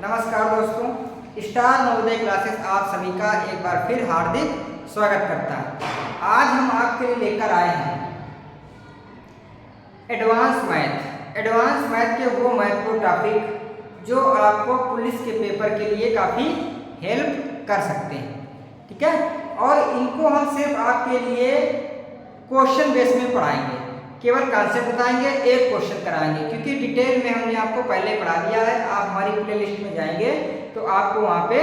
नमस्कार दोस्तों, star Navodaya classes आप सभी का एक बार फिर हार्दिक स्वागत करता है। आज हम आपके लिए लेकर आए हैं एडवांस मैथ के वो महत्वपूर्ण टॉपिक जो आपको पुलिस के पेपर के लिए काफ़ी हेल्प कर सकते हैं। ठीक है, और इनको हम सिर्फ आपके लिए क्वेश्चन बेस में पढ़ाएंगे, केवल कॉन्सेप्ट बताएंगे, एक क्वेश्चन कराएंगे, क्योंकि डिटेल में हमने आपको पहले पढ़ा दिया है। आप हमारी प्लेलिस्ट में जाएंगे तो आपको वहाँ पे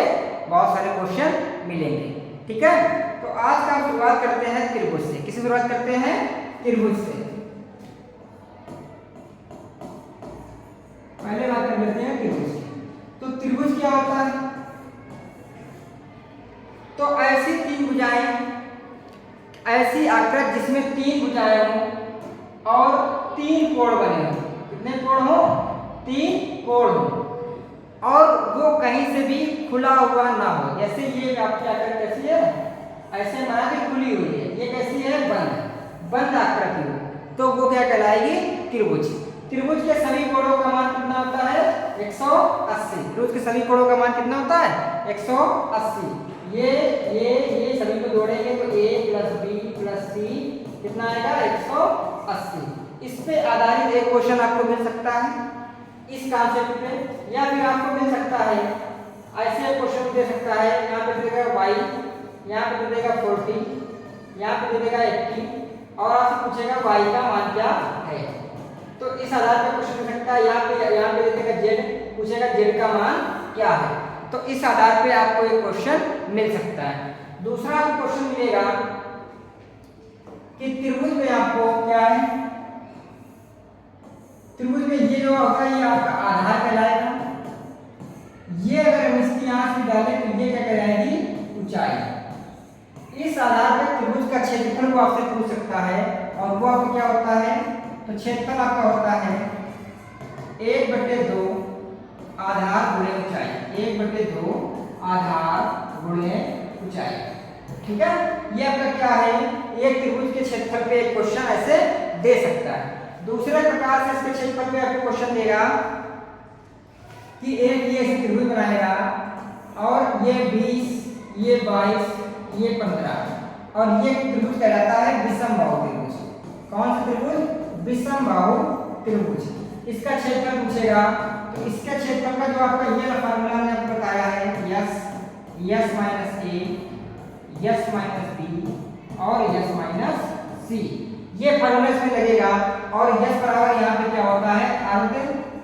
बहुत सारे क्वेश्चन मिलेंगे। ठीक है, तो आज का हम शुरुआत करते हैं त्रिभुज से। किससे शुरुआत करते हैं? त्रिभुज से। पहले बात कर लेते हैं त्रिभुज की। तो त्रिभुज क्या होता है? तो ऐसी तीन भुजाएं, ऐसी आकृति जिसमें तीन भुजाएं हों और तीन कोण बने हों। कितने कोण हो? तीन कोण हो, और वो कहीं से भी खुला हुआ ना हो। जैसे ये आपकी आकृति कैसी है? ऐसे माना कि खुली हुई है। ये कैसी है? बंद आकृति हो, तो वो क्या कहलाएगी? त्रिभुज। त्रिभुज के सभी कोणों का मान कितना होता है? 180। त्रिभुज के सभी कोणों का मान कितना होता है? 180। ये सभी को जोड़ेंगे तो a + b + c कितना आएगा? 180। इस पे आधारित एक क्वेश्चन आपको मिल सकता है इस कॉन्सेप्ट पे, या फिर आपको मिल सकता है ऐसे क्वेश्चन दे सकता है। यहाँ पे दे देगा y, यहाँ पे दे देगा 40, यहाँ पे दे देगा 80, और आपसे पूछेगा y का मान क्या है। तो इस आधार पर क्वेश्चन दे सकता है। यहाँ पे दे देगा z, पूछेगा z का मान क्या है। तो इस आधार पे आपको एक क्वेश्चन मिल सकता है। दूसरा आपको क्वेश्चन मिलेगा कि त्रिभुज में आपको क्या है? त्रिभुज में ये जो होगा ये आपका आधार कहलाएगा। ये अगर हम इसकी आंख में डालें तो ये क्या कहलाएगी? ऊंचाई। इस आधार पर त्रिभुज का क्षेत्रफल को आपसे पूछ सकता है, और वो आपको क्या होता है? तो क्षेत्रफल आपका होता है 1/2 आधार गुणे ऊंचाई। 1/2 आधार गुणे ऊंचाई। ठीक है, ये आपका क्या है? एक त्रिभुज के क्षेत्रफल पे एक क्वेश्चन ऐसे दे सकता है। दूसरे प्रकार से इसके क्षेत्रफल पे आपको क्वेश्चन देगा कि एक ये त्रिभुज बनाएगा, और ये 20, ये 22, ये 15, और ये त्रिभुज कहलाता है विषमबाहु त्रिभुज। कौन सा त्रिभुज? विषमबाहु त्रिभुज। इसका क्षेत्रफल पूछेगा, तो इसका क्षेत्रफल का जो आपका ये फार्मूला मैंने आपको बताया है, yes minus a, yes minus b और यस माइनस c, ये फार्मूला इसमें लगेगा। और यस बराबर यहाँ पे क्या होता है? अर्ध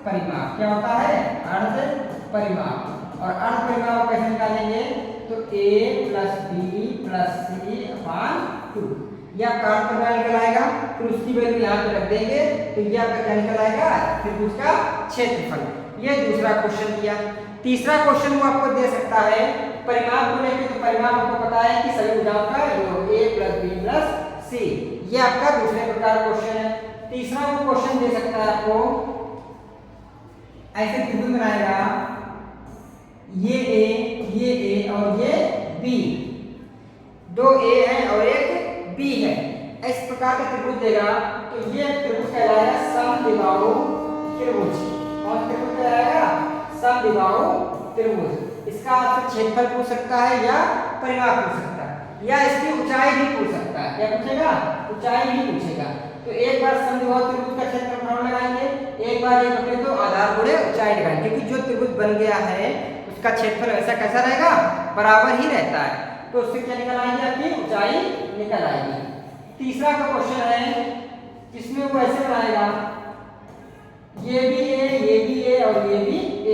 परिमाप। क्या होता है? अर्ध परिमाप। और अर्ध परिमाप कैसे निकालेंगे? तो a + b + c/2, यह आपका अर्ध परिमाप निकल आएगा। फिर उसकी वैल्यू यहाँ पे रख देंगे तो ये आपका क्या निकल आएगा? त्रिभुज का क्षेत्रफल। ये दूसरा क्वेश्चन किया। तीसरा क्वेश्चन वो आपको दे सकता है परिमाप को लेकर। तो परिमाप आपको पता है कि सभी भुजाओं का योग a + b + c, ये आपका दूसरे प्रकार क्वेश्चन है। तीसरा वो क्वेश्चन दे सकता है आपको, ऐसे त्रिभुज बनाएगा, ये a और ये b, दो a है और एक b है, इस प्रकार का त्रिभुज देगा। तो ये त्रिभुज कहलाएगा समद्विबाहु त्रिभुज। कौन सा त्रिभुज कहलाएगा? समद्विबाहु त्रिभुज। इसका आपसे क्षेत्रफल पूछ सकता है, या परिमाप पूछ सकता है, या इसकी ऊंचाई भी पूछ सकता है। क्या पूछेगा? ऊंचाई भी पूछेगा। तो एक बार समद्विबाहु त्रिभुज का क्षेत्रफल लगाएंगे, एक बार 1/2 आधार गुणे ऊंचाई लगाएंगे, क्योंकि जो त्रिभुज बन गया है उसका क्षेत्रफल ऐसा कैसा रहेगा? बराबर ही रहता है। तो उससे क्या निकल आएगी? आपकी ऊंचाई निकल आएगी। तीसरा का क्वेश्चन है जिसमें वो ऐसे बनाएगा, ये भी a और ये भी a,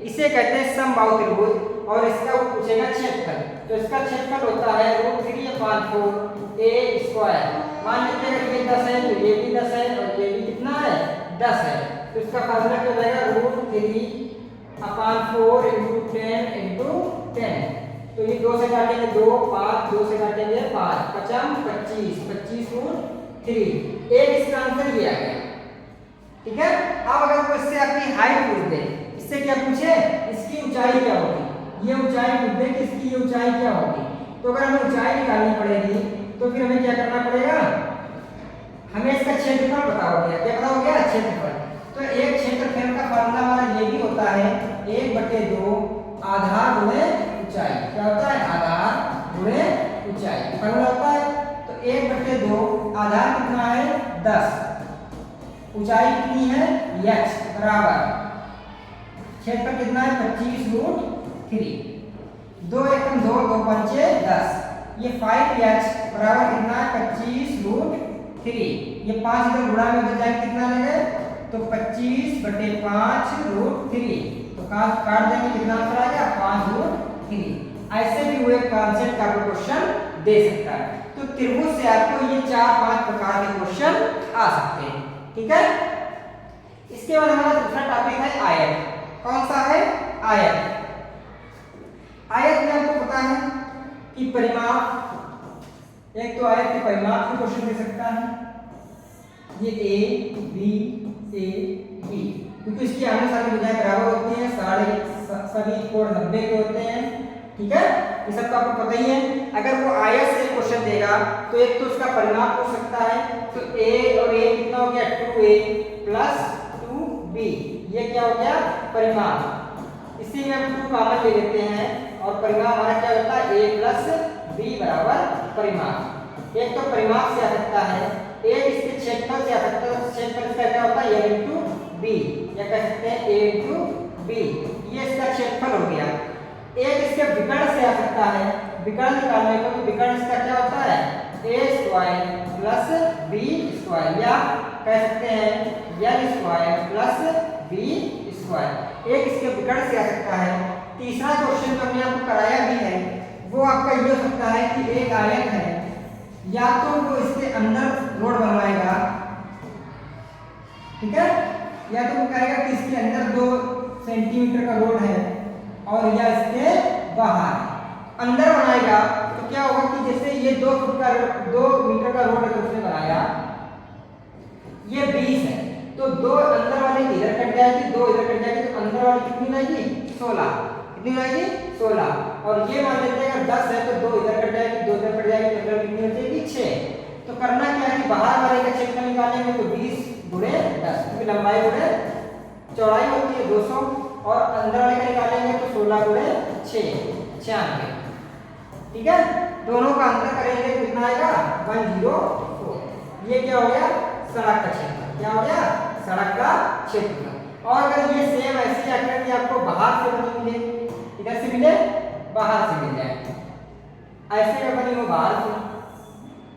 इसे कहते हैं समबाहु त्रिभुज। और इसका वो पूछेगा क्षेत्रफल। तो इसका क्षेत्रफल होता है √3/4 a²। मान लीजिए अगर ये 10 है तो ये भी 10 है, और ये भी कितना है? 10 है। तो इसका फार्मूला क्या हो जाएगा? √3/4 × 10 × 10। तो ये 2 से काटेंगे 2, 5, 2 से काटेंगे 5, 5 25, 25 × 3। एक इसका आंसर ये आ गया। ठीक है, अब अगर कोई इससे आपकी हाइट पूछ दे, इससे क्या पूछे? इसकी ऊंचाई क्या होगी? ये ऊंचाई पूछ दे कि इसकी ये ऊंचाई क्या होगी, तो अगर हमें ऊंचाई निकालनी पड़ेगी तो फिर हमें क्या करना पड़ेगा? हमें इसका क्षेत्रफल पता हो गया। क्या पता हो गया? क्षेत्रफल। तो एक क्षेत्रफल का फार्मूला हमारा ये भी होता है 1/2 आधार कितना है 10, ऊंचाई कितनी है h बराबर क्षेत्रफल कितना है 25√3, 2 एकम 2, 2 पंचे 10, ये 5h बराबर कितना है 25√3, ये 5 इधर गुणा में उधर जाएंगे कितना लगे तो 25/5√3, तो काट देंगे कितना आंसर आ गया 5√3। ऐसे भी वो एक कॉन्सेप्ट का क्वेश्चन दे सकता है। तो त्रिभुज से आपको ये 4-5 प्रकार के क्वेश्चन आ सकते हैं, ठीक है। इसके बाद हमारा दूसरा टॉपिक है आयत। कौन सा है आयत। आयत में आपको पता है कि परिमाप, एक तो आयत के परिमाप को क्वेश्चन दे सकता है, ये a b a b, क्योंकि इसकी आने सारी भुजाएं बराबर होती हैं, सारे सभी कोण 90 के होते हैं, ठीक है। ये सब तो आपको पता ही है। अगर वो आयत से क्वेश्चन देगा तो एक तो उसका परिमाप हो सकता है, तो a और a कितना हो गया 2a प्लस 2b, ये क्या हो गया परिमाप। इसी में हम 2 कॉमन ले लेते हैं और परिमाप हमारा क्या होता है a प्लस b बराबर परिमाप। एक तो परिमाप से आ सकता है, एक इसके क्षेत्रफल से आ सकता है, तो क्षेत्रफल इसका क्या होता है a इंटू b, या कह सकते हैं a इंटू b, ये इसका क्षेत्रफल हो गया। एक इसके विकर्ण से आ सकता है, विकर्ण निकालने को, तो विकर्ण इसका क्या होता है a square plus b square, या कह सकते हैं l square plus b square, एक इसके विकर्ण से आ सकता है। तीसरा क्वेश्चन जो हमने आपको कराया भी है वो आपका ये हो सकता है कि एक आयत है, या तो वो इसके अंदर रोड बनवाएगा, ठीक है, या तो वो कहेगा कि इसके अंदर 2 सेंटीमीटर का रोड है और या इसके बाहर अंदर बनाएगा, तो क्या होगा कि जैसे ये 2 मीटर का रोड अगर उसने बनाया, ये 20 है, तो 2 अंदर वाले की इधर कट जाएगी, 2 इधर कट जाएगी, तो अंदर वाली कितनी रहेगी 16, कितनी रहेगी 16, और ये मान लेते हैं अगर 10 है तो 2 इधर कट जाएगी, 2 इधर कट जाएगी, तो अंदर कितनी बचेगी 6। तो करना क्या है कि बाहर वाले का क्षेत्रफल निकालेंगे, तो 20 गुणे 10, क्योंकि लंबाई गुणे चौड़ाई होती है 200, और अंदर वाले का निकालेंगे तो 16 गुणे 6 96, ठीक है। दोनों का अंतर करेंगे तो कितना आएगा 104। ये क्या हो गया सड़क का क्षेत्रफल, क्या हो गया सड़क का क्षेत्रफल। और अगर ये सेम ऐसे आकर कि आपको बाहर से बनी मिले, इधर से मिले बाहर से मिल जाए, ऐसे अगर बनी हो बाहर से,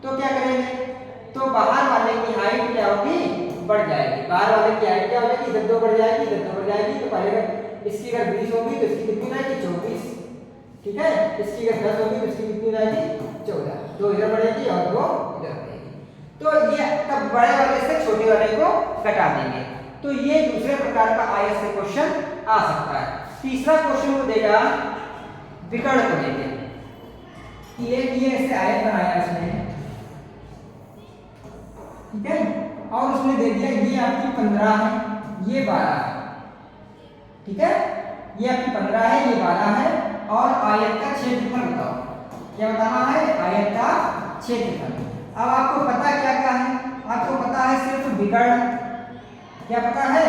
तो क्या करेंगे, तो बाहर वाले की हाइट क्या होगी बढ़ जाएगी, बाहर वाले की हाइट क्या हो जाएगी इधर 2 बढ़ जाएगी, इधर 2 बढ़ जाएगी, तो पहले अगर इसकी अगर 20 होगी तो इसकी कितनी रहेगी 24, ठीक है। इसकी अगर 10 होगी तो इसकी कितनी रहेगी 14, 2 इधर बढ़ेगी और 2 इधर बढ़ेगी, तो ये तब बड़े वाले से छोटे वाले को घटा देंगे। तो ये दूसरे प्रकार का आयत से क्वेश्चन आ सकता है। तीसरा क्वेश्चन वो देगा विकर्ण को लेके, कि एक ये ऐसे आयत बनाया उसने, ठीक है, और उसने दे दिया ये आपकी 15 है, ये 12 है, ठीक है, ये आपकी 15 है, ये 12 है, और आयत का क्षेत्रफल बताओ, क्या बताना है आयत का क्षेत्रफल। अब आपको पता क्या क्या है, आपको पता है सिर्फ विकर्ण, क्या पता है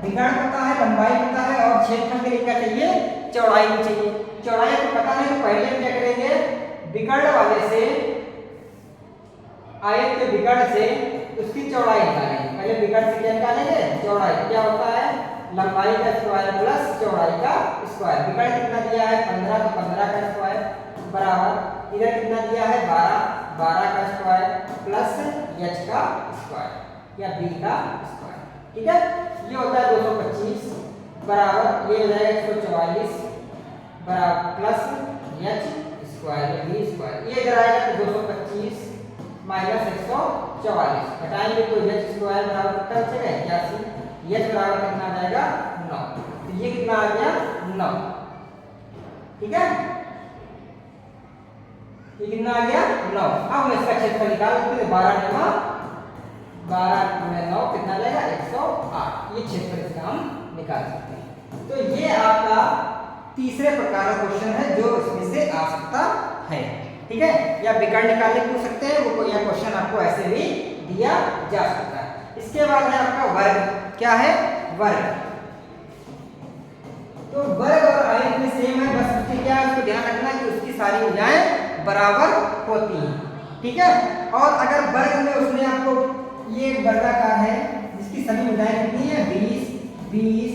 विकर्ण पता है, लंबाई पता है, और क्षेत्रफल के लिए क्या चाहिए चौड़ाई भी चाहिए। चौड़ाई को पता नहीं तो पहले हम क्या करेंगे, विकर्ण वाले से, आयत के विकर्ण से उसकी चौड़ाई निकालेंगे। पहले विकर्ण से क्या निकालेंगे चौड़ाई, क्या होता है लंबाई का स्क्वायर प्लस चौड़ाई का स्क्वायर। विकर्ण कितना दिया है 15, तो 15 का स्क्वायर बराबर इधर कितना दिया है 12, 12 का स्क्वायर प्लस h का स्क्वायर या b का स्क्वायर, ठीक है। ये होता है 225 बराबर ये हो जाएगा 144 बराबर प्लस h स्क्वायर या b स्क्वायर, ये इधर आएगा तो 225 माइनस 144, घटाएंगे तो h स्क्वायर बराबर कितना बचेगा 81, h बराबर कितना आ जाएगा 9, तो ये कितना आ गया 9, ठीक है, ये कितना आ गया 9। अब हम इसका क्षेत्रफल निकाल सकते हैं, 12 गुणा 9 कितना जाएगा 108, ये क्षेत्रफल इसका हम निकाल सकते हैं। तो ये आपका तीसरे प्रकार का क्वेश्चन है जो इसमें से आ सकता है, ठीक है, या विकर्ण निकालने पूछ सकते हैं, वो यह क्वेश्चन आपको ऐसे भी दिया जा सकता है। इसके बाद है आपका वर्ग, क्या है वर्ग। तो वर्ग और आयत में सेम है, बस उसकी क्या है उसको ध्यान रखना कि उसकी सारी भुजाएं बराबर होती हैं, ठीक है। और अगर वर्ग में उसने आपको ये एक वर्गाकार है जिसकी सभी भुजाएं कितनी है 20 20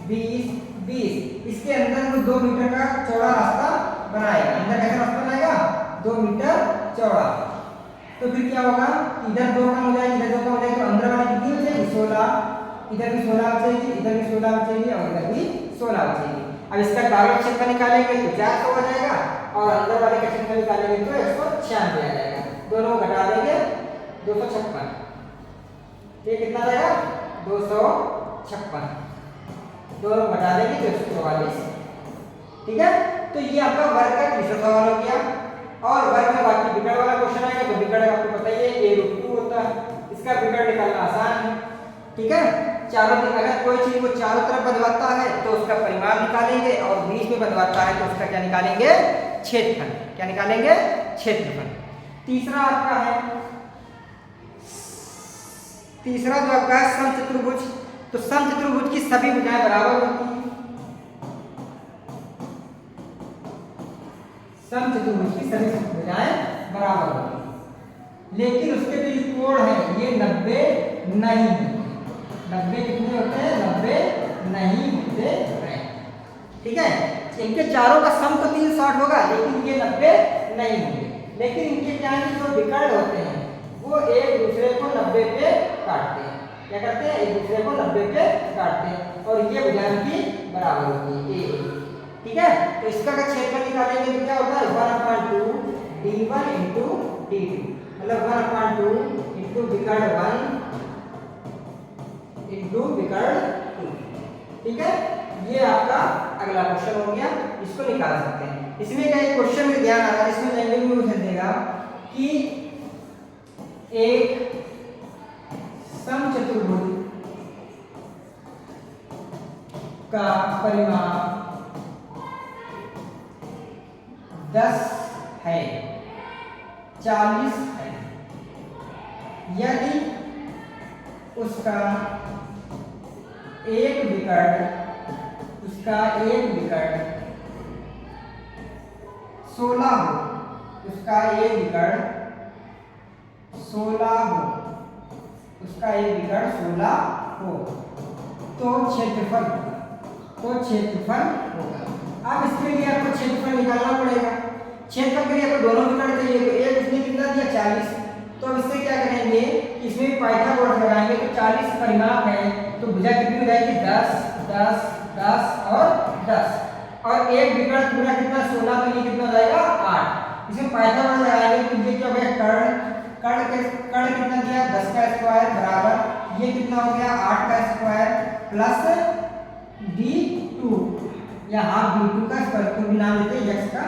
20 20, इसके अंदर वो 2 मीटर का चौड़ा रास्ता बनाएगा। अंदर कैसा रास्ता बनाएगा 2 मीटर चौड़ा। तो फिर क्या होगा इधर 2 कम हो जाएगी इधर 2 कम हो जाएगी तो अंदर वाली कितनी हो जाएगी 16, इधर भी 16 बचेगी इधर भी 16 बचेगी और इधर भी 16 बचेगी। अब इसका बाहरी क्षेत्रफल निकालेंगे तो 400 हो जाएगा और अंदर वाले का क्षेत्रफल निकालेंगे तो 196 आ जाएगा। दोनों को घटा देंगे 256, ये कितना रहेगा 256, दोनों घटा देंगे तो 144। ठीक है, तो ये आपका वर्ग का तीसरा सवाल हो गया। और वर्ग में बाकी विकर्ण वाला क्वेश्चन आएगा तो विकर्ण आपको पता ही है a√2 होता है, इसका विकर्ण निकालना आसान है। ठीक है, चारों अगर कोई चीज को चारों तरफ बंधवाता है तो उसका परिमाण निकालेंगे और बीच में बंधवाता है तो उसका क्या निकालेंगे क्षेत्रफल। क्या निकालेंगे क्षेत्रफल। तीसरा आपका है तीसरा जो आपका है समचतुर्भुज। तो समचतुर्भुज की सभी भुजाएं बराबर होती हैं। समचतुर्भुज की सभी भुजाएं बराबर होती हैं लेकिन उसके जो कोण है ये 90 नहीं होते। 90 कितने होते हैं 90 नहीं होते हैं। ठीक है, इनके चारों का सम तो 360 होगा लेकिन ये 90 नहीं होंगे। लेकिन इनके क्या है जो विकर्ण होते हैं वो एक दूसरे को 90 पे काटते हैं। क्या करते हैं एक दूसरे को 90 पे काटते हैं और ये भुजाएं की बराबर होती है a। ठीक है, तो इसका अगर क्षेत्रफल निकालेंगे तो क्या होता है 1/2 d1 × d2 मतलब 1/2 × विकर्ण 1 × विकर्ण 2। ठीक है, ये आपका अगला क्वेश्चन हो गया, इसको निकाल सकते हैं। इसमें क्या एक क्वेश्चन में ध्यान आ रहा है, इसमें लैंग्वेज में मुझे देगा कि एक समचतुर्भुज का परिमाण 10 है 40 है यदि उसका एक विकर्ण 16 हो, उसका एक विकर्ण 16 हो, उसका एक विकर्ण 16 हो तो क्षेत्रफल होगा। अब इसके लिए आपको क्षेत्रफल निकालना पड़ेगा। क्षेत्रफल के लिए आपको दोनों विकर्ण चाहिए तो एक उसने कितना दिया 40। तो अब इससे क्या करेंगे इसमें भी पाइथागोरस लगाएंगे तो 40 परिमाप है तो भुजा कितनी हो जाएगी 10 10 10 और 10 और एक विकर्ण पूरा कितना 16 तो ये कितना हो जाएगा 8। इसमें पाइथागोरस लगाएंगे तो ये क्या हो गया कर्ण कितना दिया 10 का स्क्वायर बराबर ये कितना हो गया 8 का स्क्वायर प्लस d2 या हाफ d2 का स्क्वायर को भी नाम देते हैं x का